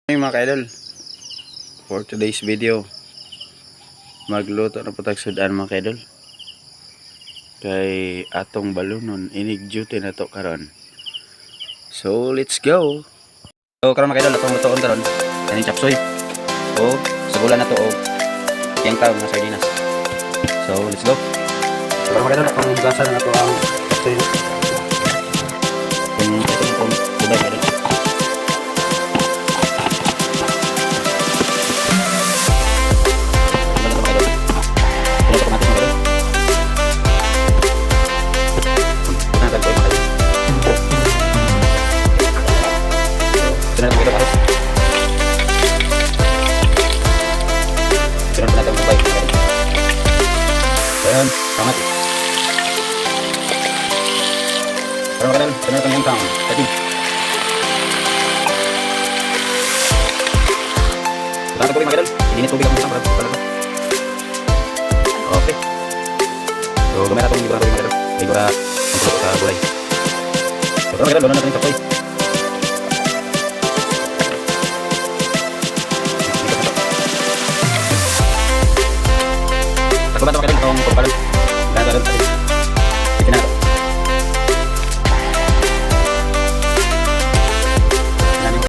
Hey mga kaidol, for today's video magluto na po tag sudan mga kaidol kay atong balunon inig duty na to karon. So let's go. So karon mga kaidol atong lutoon karon kaning chapsoy o sagulan na to o tiyangkaw nga sardinas. So let's go. So karon mga kaidol atong gasan na to ang chapsoy kung ito na itong gulay kaidol. Ayan, sangat. Parang magandang, sangat ang yung tang. Atin. Saan tubig magandang? Init tubig ang isang para talaga. Okay. So, gamay na itong libra tubig magandang. Libra ang tulog sa gulay. So, parang magandang, doon na natin yung kapoy. Takbo ba ito magandang itong pagpalan? Kaya